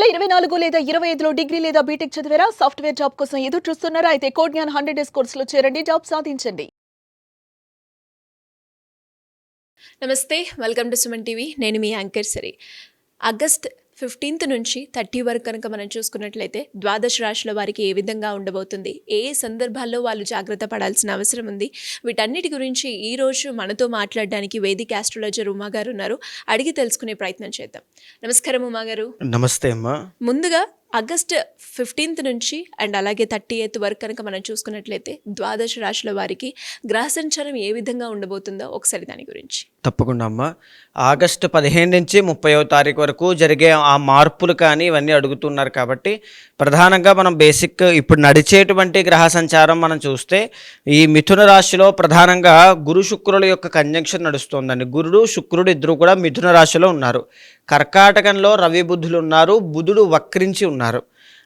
2024 లేదా 25లో డిగ్రీ లేదా బీటెక్ చదివారా? సాఫ్ట్‌వేర్ జాబ్ కోసం ఎదురు చూస్తున్నారా? అయితే కోడ్ జ్ఞాన్ 100 డేస్ కోర్సులో చేరండి. జాబ్ సాధించండి. నమస్తే, వెల్కమ్ టు సుమన్ టీవీ. నేను మీ యాంకర్ సిరి. ఆగస్ట్ 15th నుంచి 30 వరకు కనుక మనం చూసుకున్నట్లయితే ద్వాదశ రాశుల వారికి ఏ విధంగా ఉండబోతుంది, ఏ సందర్భాల్లో వాళ్ళు జాగ్రత్త పడాల్సిన అవసరం ఉంది, వీటన్నిటి గురించి ఈరోజు మనతో మాట్లాడడానికి వేదిక ఆస్ట్రాలజర్ ఉమా గారు ఉన్నారు. అడిగి తెలుసుకునే ప్రయత్నం చేద్దాం. నమస్కారం ఉమా గారు. నమస్తే అమ్మా. ముందుగా ఆగస్ట్ 15th నుంచి అండ్ అలాగే 30th వరకు కనుక మనం చూసుకున్నట్లయితే ద్వాదశ రాశుల వారికి గ్రహ సంచారం ఏ విధంగా ఉండబోతుందో ఒకసారి దాని గురించి. తప్పకుండా అమ్మా. ఆగస్టు 15 నుంచి 30వ తారీఖు వరకు జరిగే ఆ మార్పులు కానీ ఇవన్నీ అడుగుతున్నారు కాబట్టి ప్రధానంగా మనం బేసిక్ ఇప్పుడు నడిచేటువంటి గ్రహ సంచారం మనం చూస్తే ఈ మిథున రాశిలో ప్రధానంగా గురు శుక్రుల యొక్క కంజంక్షన్ నడుస్తుందండి. గురుడు శుక్రుడు ఇద్దరు కూడా మిథున రాశిలో ఉన్నారు. కర్కాటకంలో రవి బుధులు ఉన్నారు, బుధుడు వక్రించి ఉన్నారు.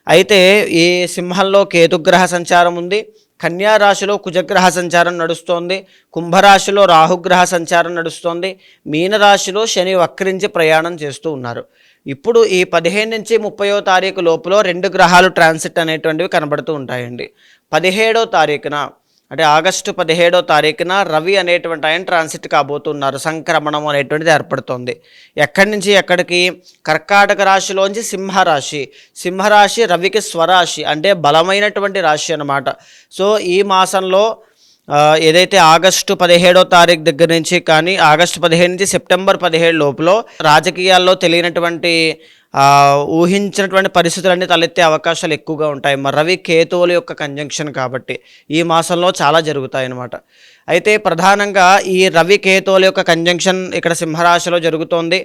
అయితే ఈ సింహంలో కేతుగ్రహ సంచారం ఉంది, కన్యా రాశిలో కుజగ్రహ సంచారం నడుస్తోంది, కుంభరాశిలో రాహుగ్రహ సంచారం నడుస్తోంది, మీనరాశిలో శని వక్రించి ప్రయాణం చేస్తూ ఉన్నారు. ఇప్పుడు ఈ 15 నుంచి 30వ తారీఖు లోపల 2 గ్రహాలు ట్రాన్సిట్ అనేటువంటివి కనబడుతూ ఉంటాయండి. 17వ తారీఖున అంటే ఆగస్టు 17వ తారీఖున రవి అనేటువంటి ఆయన ట్రాన్సిట్ కాబోతున్నారు. సంక్రమణం అనేటువంటిది ఏర్పడుతుంది. ఎక్కడి నుంచి ఎక్కడికి? కర్కాటక రాశిలోంచి సింహరాశి రవికి స్వరాశి, అంటే బలమైనటువంటి రాశి అన్నమాట. సో ఈ మాసంలో ఏదైతే ఆగస్టు 17వ తారీఖు దగ్గర నుంచి కానీ ఆగస్టు 15 నుంచి సెప్టెంబర్ 17 లోపల రాజకీయాల్లో తెలియనటువంటి ఊహించినటువంటి పరిస్థితులన్నీ తలెత్తే అవకాశాలు ఎక్కువగా ఉంటాయి. రవి కేతువుల యొక్క కంజంక్షన్ కాబట్టి ఈ మాసంలో చాలా జరుగుతాయి అన్నమాట. అయితే ప్రధానంగా ఈ రవి కేతువుల యొక్క కంజంక్షన్ ఇక్కడ సింహరాశిలో జరుగుతోంది.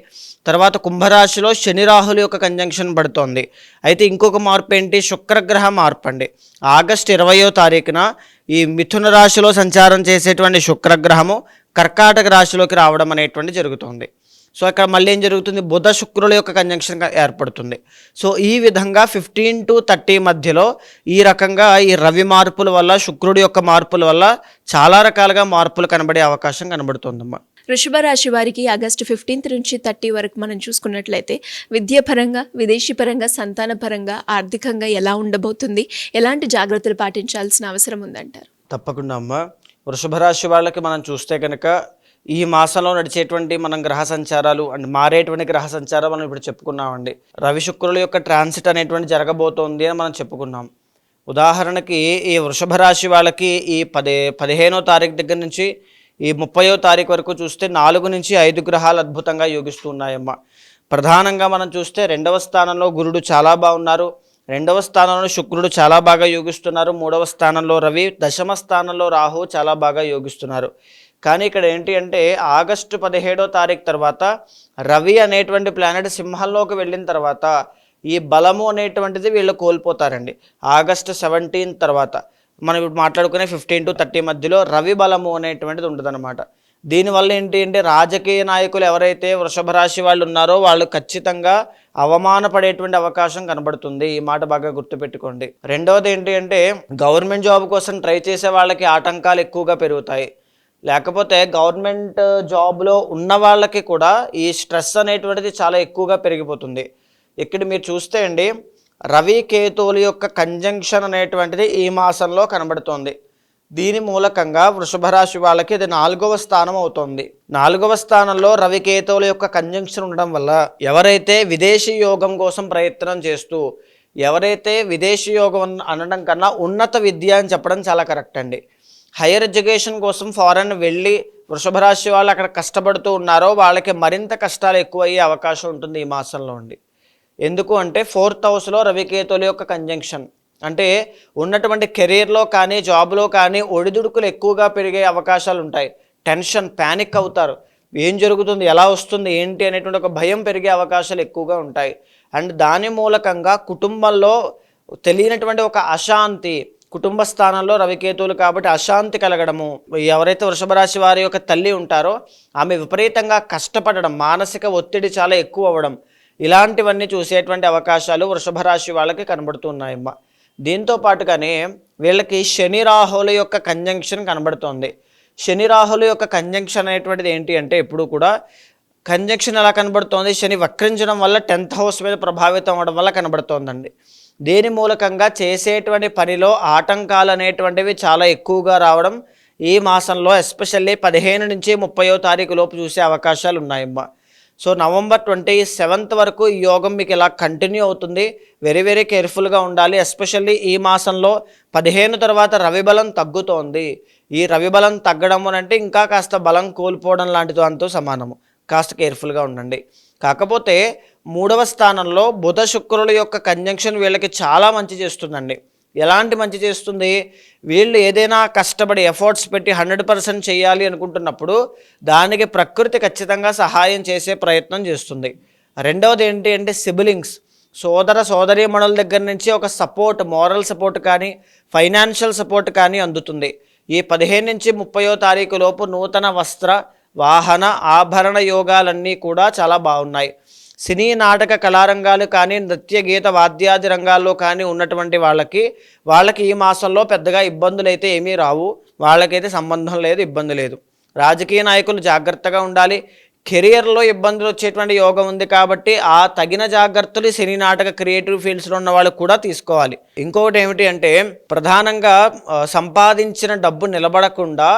తర్వాత కుంభరాశిలో శని రాహుల యొక్క కంజంక్షన్ పడుతోంది. అయితే ఇంకొక మార్పు ఏంటి? శుక్రగ్రహ మార్పు అండి. ఆగస్టు 20వ తారీఖున ఈ మిథున రాశిలో సంచారం చేసేటువంటి శుక్రగ్రహము కర్కాటక రాశిలోకి రావడం అనేటువంటి జరుగుతుంది. సో ఇక్కడ మళ్ళీ ఏం జరుగుతుంది? బుధ శుక్రుల యొక్క కంజంక్షన్ ఏర్పడుతుంది. సో ఈ విధంగా 15 to 30 మధ్యలో ఈ రకంగా ఈ రవి మార్పుల వల్ల, శుక్రుడి యొక్క మార్పుల వల్ల చాలా రకాలుగా మార్పులు కనబడే అవకాశం కనబడుతుందమ్మా. వృషభ రాశి వారికి ఆగస్టు 15th నుంచి 30 వరకు మనం చూసుకున్నట్లయితే విద్యాపరంగా, విదేశీ పరంగా, సంతాన పరంగా, ఆర్థికంగా ఎలా ఉండబోతుంది, ఎలాంటి జాగ్రత్తలు పాటించాల్సిన అవసరం ఉందంటారు? తప్పకుండా అమ్మా. వృషభ రాశి వాళ్ళకి మనం చూస్తే కనుక ఈ మాసంలో నడిచేటువంటి మనం గ్రహ సంచారాలు అండ్ మారేటువంటి గ్రహ సంచారం మనం ఇప్పుడు చెప్పుకున్నామండి. రవి శుక్రుల యొక్క ట్రాన్సిట్ అనేటువంటి జరగబోతోంది అని మనం చెప్పుకున్నాం. ఉదాహరణకి ఈ వృషభ రాశి వాళ్ళకి ఈ 15వ తారీఖు దగ్గర నుంచి ఈ 30వ తారీఖు వరకు చూస్తే 4 నుంచి 5 గ్రహాలు అద్భుతంగా యోగిస్తున్నాయమ్మ. ప్రధానంగా మనం చూస్తే 2వ స్థానంలో గురుడు చాలా బాగున్నారు, 2వ స్థానంలో శుక్రుడు చాలా బాగా యోగిస్తున్నారు, 3వ స్థానంలో రవి, 10వ స్థానంలో రాహు చాలా బాగా యోగిస్తున్నారు. కానీ ఇక్కడ ఏంటి అంటే ఆగస్టు 17వ తారీఖు తర్వాత రవి అనేటువంటి ప్లానెట్ సింహంలోకి వెళ్ళిన తర్వాత ఈ బలము అనేటువంటిది వీళ్ళు కోల్పోతారండి. ఆగస్టు 17 తర్వాత మనం ఇప్పుడు మాట్లాడుకునే 15 to 30 మధ్యలో రవి బలము అనేటువంటిది ఉంటుందన్నమాట. దీనివల్ల ఏంటి అంటే రాజకీయ నాయకులు ఎవరైతే వృషభ రాశి వాళ్ళు ఉన్నారో వాళ్ళు ఖచ్చితంగా అవమానపడేటువంటి అవకాశం కనబడుతుంది. ఈ మాట బాగా గుర్తుపెట్టుకోండి. రెండవది ఏంటి అంటే గవర్నమెంట్ జాబ్ కోసం ట్రై చేసే వాళ్ళకి ఆటంకాలు ఎక్కువగా పెరుగుతాయి. లేకపోతే గవర్నమెంట్ జాబ్లో ఉన్న వాళ్ళకి కూడా ఈ స్ట్రెస్ అనేటువంటిది చాలా ఎక్కువగా పెరిగిపోతుంది. ఇక్కడ మీరు చూస్తే అండి రవి కేతువుల యొక్క కంజంక్షన్ అనేటువంటిది ఈ మాసంలో కనబడుతోంది. దీని మూలకంగా వృషభ రాశి వాళ్ళకి ఇది 4వ స్థానం అవుతుంది. 4వ స్థానంలో రవి కేతువుల యొక్క కంజంక్షన్ ఉండడం వల్ల ఎవరైతే విదేశీ యోగం కోసం ప్రయత్నం చేస్తూ, ఎవరైతే విదేశీ యోగం అనడం కన్నా ఉన్నత విద్య అని చెప్పడం చాలా కరెక్ట్ అండి. హైయర్ ఎడ్యుకేషన్ కోసం ఫారెన్ వెళ్ళి వృషభ రాశి వాళ్ళు అక్కడ కష్టపడుతూ ఉన్నారో వాళ్ళకి మరింత కష్టాలు ఎక్కువ అయ్యే అవకాశం ఉంటుంది ఈ మాసంలో ఉండి. ఎందుకు అంటే 4th హౌస్లో రవికేతుల యొక్క కంజంక్షన్ అంటే ఉన్నటువంటి కెరీర్లో కానీ జాబ్లో కానీ ఒడిదుడుకులు ఎక్కువగా పెరిగే అవకాశాలు ఉంటాయి. టెన్షన్, ప్యానిక్ అవుతారు. ఏం జరుగుతుంది, ఎలా వస్తుంది, ఏంటి అనేటువంటి ఒక భయం పెరిగే అవకాశాలు ఎక్కువగా ఉంటాయి. అండ్ దాని మూలకంగా కుటుంబంలో తెలియనటువంటి ఒక అశాంతి, కుటుంబ స్థానంలో రవికేతువులు కాబట్టి అశాంతి కలగడము, ఎవరైతే వృషభ రాశి వారి యొక్క తల్లి ఉంటారో ఆమె విపరీతంగా కష్టపడడం, మానసిక ఒత్తిడి చాలా ఎక్కువ అవ్వడం, ఇలాంటివన్నీ చూసేటువంటి అవకాశాలు వృషభ రాశి వాళ్ళకి కనబడుతున్నాయమ్మ. దీంతో పాటుగానే వీళ్ళకి శని రాహుల యొక్క కంజంక్షన్ కనబడుతోంది. శని రాహుల యొక్క కంజంక్షన్ అనేటువంటిది ఏంటి అంటే ఎప్పుడు కూడా కంజంక్షన్ ఎలా కనబడుతోంది, శని వక్రించడం వల్ల 10th హౌస్ మీద ప్రభావితం అవ్వడం వల్ల కనబడుతోందండి. దీని మూలకంగా చేసేటువంటి పనిలో ఆటంకాలు అనేటువంటివి చాలా ఎక్కువగా రావడం ఈ మాసంలో ఎస్పెషల్లీ 15 నుంచి 30వ తారీఖు లోపు చూసే అవకాశాలు ఉన్నాయమ్మా. సో నవంబర్ 27th వరకు ఈ యోగం మీకు ఇలా కంటిన్యూ అవుతుంది. వెరీ వెరీ కేర్ఫుల్గా ఉండాలి. ఎస్పెషల్లీ ఈ మాసంలో 15 తర్వాత రవి బలం తగ్గుతోంది. ఈ రవి బలం తగ్గడం అంటే ఇంకా కాస్త బలం కోల్పోవడం లాంటి దాంతో సమానము. కాస్త కేర్ఫుల్గా ఉండండి. కాకపోతే 3వ స్థానంలో బుధ శుక్రుల యొక్క కంజంక్షన్ వీళ్ళకి చాలా మంచి చేస్తుందండి. ఎలాంటి మంచి చేస్తుంది, వీళ్ళు ఏదైనా కష్టపడి ఎఫర్ట్స్ పెట్టి 100% చేయాలి అనుకుంటున్నప్పుడు దానికి ప్రకృతి ఖచ్చితంగా సహాయం చేసే ప్రయత్నం చేస్తుంది. రెండవది ఏంటి అంటే సిబ్లింగ్స్, సోదర సోదరీమణుల దగ్గర నుంచి ఒక సపోర్ట్, మోరల్ సపోర్ట్ కానీ ఫైనాన్షియల్ సపోర్ట్ కానీ అందుతుంది. ఈ 15 నుంచి 30వ తారీఖు లోపు నూతన వస్త్ర వాహన ఆభరణ యోగాలన్నీ కూడా చాలా బాగున్నాయి. సినీ నాటక కళారంగాలు కానీ నృత్య గీత వాద్యాది రంగాల్లో కానీ ఉన్నటువంటి వాళ్ళకి ఈ మాసంలో పెద్దగా ఇబ్బందులు అయితే ఏమీ రావు. వాళ్ళకైతే సంబంధం లేదు, ఇబ్బంది లేదు. రాజకీయ నాయకులు జాగ్రత్తగా ఉండాలి. కెరియర్లో ఇబ్బందులు వచ్చేటువంటి యోగం ఉంది కాబట్టి ఆ తగిన జాగ్రత్తలు సినీ నాటక క్రియేటివ్ ఫీల్డ్స్లో ఉన్న వాళ్ళు కూడా తీసుకోవాలి. ఇంకొకటి ఏమిటి అంటే ప్రధానంగా సంపాదించిన డబ్బు నిలబడకుండా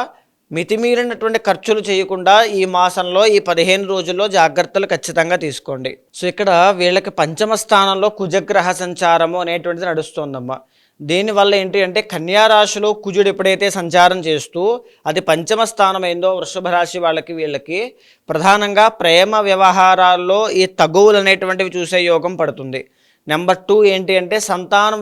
మితిమీరినటువంటి ఖర్చులు చేయకుండా ఈ మాసంలో ఈ 15 రోజుల్లో జాగ్రత్తలు ఖచ్చితంగా తీసుకోండి. సో ఇక్కడ వీళ్ళకి 5వ స్థానంలో కుజగ్రహ సంచారము అనేటువంటిది నడుస్తోందమ్మా. దీనివల్ల ఏంటి అంటే కన్యా రాశిలో కుజుడు ఎప్పుడైతే సంచారం చేస్తూ అది 5వ స్థానం అయిందో వృషభ రాశి వీళ్ళకి ప్రధానంగా ప్రేమ వ్యవహారాల్లో ఈ తగువులు అనేటువంటివి చూసే యోగం పడుతుంది. నెంబర్ 2 ఏంటి అంటే సంతానం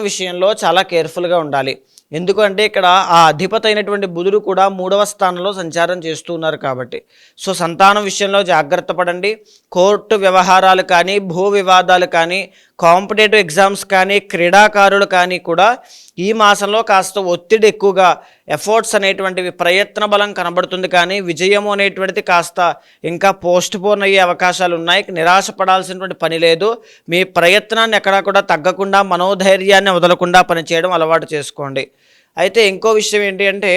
విషయంలో చాలా కేర్ఫుల్గా ఉండాలి. ఎందుకంటే ఇక్కడ ఆ అధిపతి అయినటువంటి బుధుడు కూడా 3వ స్థానంలో సంచారం చేస్తూ ఉన్నారు కాబట్టి సో సంతానం విషయంలో జాగ్రత్త పడండి. కోర్టు వ్యవహారాలు కానీ భూ వివాదాలు కానీ కాంపిటేటివ్ ఎగ్జామ్స్ కానీ క్రీడాకారులు కానీ కూడా ఈ మాసంలో కాస్త ఒత్తిడి ఎక్కువగా ఎఫర్ట్స్ అనేటువంటివి ప్రయత్న బలం కనబడుతుంది కానీ విజయము అనేటువంటిది కాస్త ఇంకా పోస్ట్ పోన్ అయ్యే అవకాశాలు ఉన్నాయి. నిరాశపడాల్సినటువంటి పని లేదు. మీ ప్రయత్నాన్ని ఎక్కడా కూడా తగ్గకుండా మనోధైర్యాన్ని వదలకుండా పనిచేయడం అలవాటు చేసుకోండి. అయితే ఇంకో విషయం ఏంటి అంటే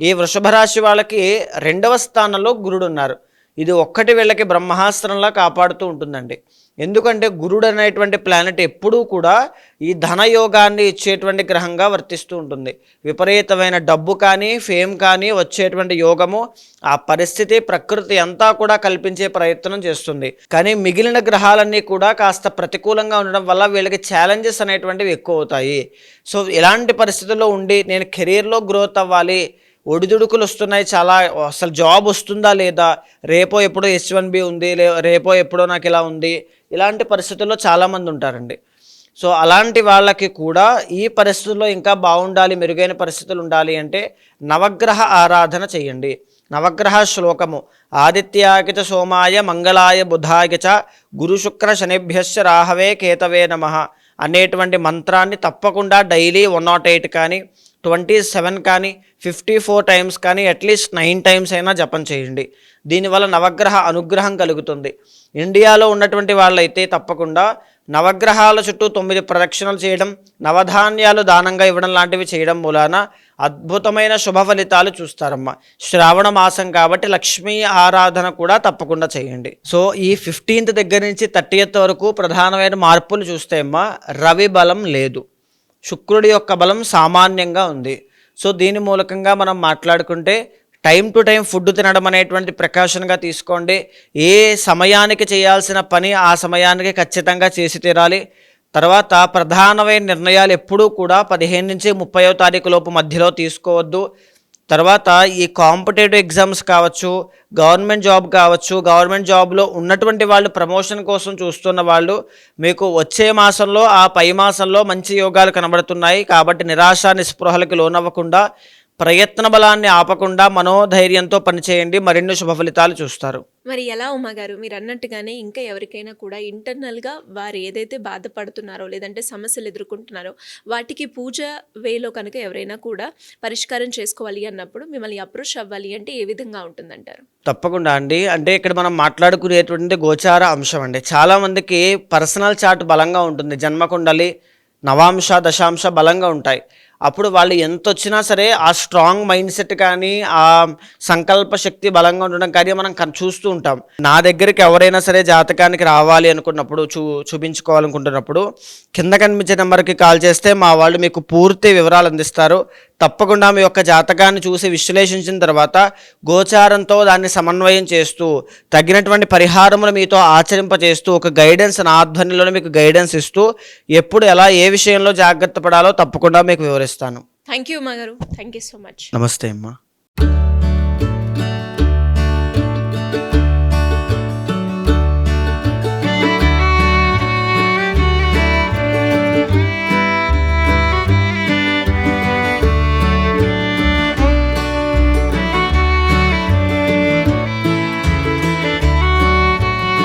ఈ వృషభ రాశి వాళ్ళకి 2వ స్థానంలో గురుడు ఉన్నారు. ఇది ఒక్కటి వీళ్ళకి బ్రహ్మాస్త్రంలా కాపాడుతూ ఉంటుందండి. ఎందుకంటే గురుడు అనేటువంటి ప్లానెట్ ఎప్పుడూ కూడా ఈ ధనయోగాన్ని ఇచ్చేటువంటి గ్రహంగా వర్తిస్తూ ఉంటుంది. విపరీతమైన డబ్బు కానీ ఫేమ్ కానీ వచ్చేటువంటి యోగము ఆ పరిస్థితి ప్రకృతి అంతా కూడా కల్పించే ప్రయత్నం చేస్తుంది. కానీ మిగిలిన గ్రహాలన్నీ కూడా కాస్త ప్రతికూలంగా ఉండడం వల్ల వీళ్ళకి ఛాలెంజెస్ అనేటువంటివి ఎక్కువ అవుతాయి. సో ఇలాంటి పరిస్థితుల్లో ఉండి నేను కెరీర్లో గ్రోత్ అవ్వాలి, ఒడిదుడుకులు వస్తున్నాయి, చాలా అసలు జాబ్ వస్తుందా లేదా, రేపో ఎప్పుడో H1B ఉంది, రేపో ఎప్పుడో నాకు ఇలా ఉంది, ఇలాంటి పరిస్థితుల్లో చాలామంది ఉంటారండి. సో అలాంటి వాళ్ళకి కూడా ఈ పరిస్థితుల్లో ఇంకా బాగుండాలి, మెరుగైన పరిస్థితులు ఉండాలి అంటే నవగ్రహ ఆరాధన చేయండి. నవగ్రహ శ్లోకము ఆదిత్యాయ చ సోమాయ మంగళాయ బుధాయ చ గురు శుక్ర శనిభ్యశ్చ రాహవే కేతవే నమః అనేటువంటి మంత్రాన్ని తప్పకుండా డైలీ 108 కానీ 27 కానీ 54 టైమ్స్ కానీ అట్లీస్ట్ 9 టైమ్స్ అయినా జపం చేయండి. దీనివల్ల నవగ్రహ అనుగ్రహం కలుగుతుంది. ఇండియాలో ఉన్నటువంటి వాళ్ళైతే తప్పకుండా నవగ్రహాల చుట్టూ 9 ప్రదక్షిణలు చేయడం, నవధాన్యాలు దానంగా ఇవ్వడం లాంటివి చేయడం మూలాన అద్భుతమైన శుభ ఫలితాలు చూస్తారమ్మా. శ్రావణ మాసం కాబట్టి లక్ష్మీ ఆరాధన కూడా తప్పకుండా చేయండి. సో ఈ 15th దగ్గర నుంచి 30th వరకు ప్రధానమైన మార్పులు చూస్తే అమ్మా రవి బలం లేదు, శుక్రుడి యొక్క బలం సామాన్యంగా ఉంది. సో దీని మూలకంగా మనం మాట్లాడుకుంటే టైం టు టైం ఫుడ్ తినడం అనేటువంటి ప్రికాషన్గా తీసుకోండి. ఏ సమయానికి చేయాల్సిన పని ఆ సమయానికి ఖచ్చితంగా చేసి తీరాలి. తర్వాత ప్రధానమైన నిర్ణయాలు ఎప్పుడూ కూడా 15 నుంచి 30వ తారీఖు లోపు మధ్యలో తీసుకోవద్దు. తర్వాత ఈ కాంపిటేటివ్ ఎగ్జామ్స్ కావచ్చు, గవర్నమెంట్ జాబ్ కావచ్చు, గవర్నమెంట్ జాబ్లో ఉన్నటువంటి వాళ్ళు ప్రమోషన్ కోసం చూస్తున్న వాళ్ళు మీకు వచ్చే మాసంలో ఆ పై మాసంలో మంచి యోగాలు కనబడుతున్నాయి. కాబట్టి నిరాశ నిస్పృహలకు లోనవ్వకుండా ప్రయత్న బలాన్ని ఆపకుండా మనోధైర్యంతో పనిచేయండి, మరిన్ని శుభ ఫలితాలు చూస్తారు. మరి ఎలా ఉమ్మగారు మీరు అన్నట్టుగానే ఇంకా ఎవరికైనా కూడా ఇంటర్నల్గా వారు ఏదైతే బాధపడుతున్నారో లేదంటే సమస్యలు ఎదుర్కొంటున్నారో వాటికి పూజ వేలో కనుక ఎవరైనా కూడా పరిష్కారం చేసుకోవాలి అన్నప్పుడు మిమ్మల్ని అప్రోచ్ అవ్వాలి అంటే ఏ విధంగా ఉంటుందంటారు? తప్పకుండా అండి. అంటే ఇక్కడ మనం మాట్లాడుకునేటువంటి గోచార అంశం అండి. చాలామందికి పర్సనల్ చార్ట్ బలంగా ఉంటుంది, జన్మకుండలి నవాంశ దశాంశ బలంగా ఉంటాయి. అప్పుడు వాళ్ళు ఎంత వచ్చినా సరే ఆ స్ట్రాంగ్ మైండ్ సెట్ కానీ ఆ సంకల్ప శక్తి బలంగా ఉండడం కానీ మనం చూస్తూ ఉంటాం. నా దగ్గరికి ఎవరైనా సరే జాతకానికి రావాలి అనుకున్నప్పుడు చూపించుకోవాలనుకుంటున్నప్పుడు కింద కనిపించే నెంబర్కి కాల్ చేస్తే మా వాళ్ళు మీకు పూర్తి వివరాలు అందిస్తారు. తప్పకుండా మీ యొక్క జాతకాన్ని చూసి విశ్లేషించిన తర్వాత గోచారంతో దాన్ని సమన్వయం చేస్తూ తగినటువంటి పరిహారములు మీతో ఆచరింపజేస్తూ ఒక గైడెన్స్ నా ఆధ్వర్యంలోనే మీకు గైడెన్స్ ఇస్తూ ఎప్పుడు ఎలా ఏ విషయంలో జాగ్రత్త పడాలో తప్పకుండా మీకు వివరిస్తాను. థ్యాంక్ యూ మా గారు, థ్యాంక్ యూ సో మచ్. నమస్తే అమ్మా.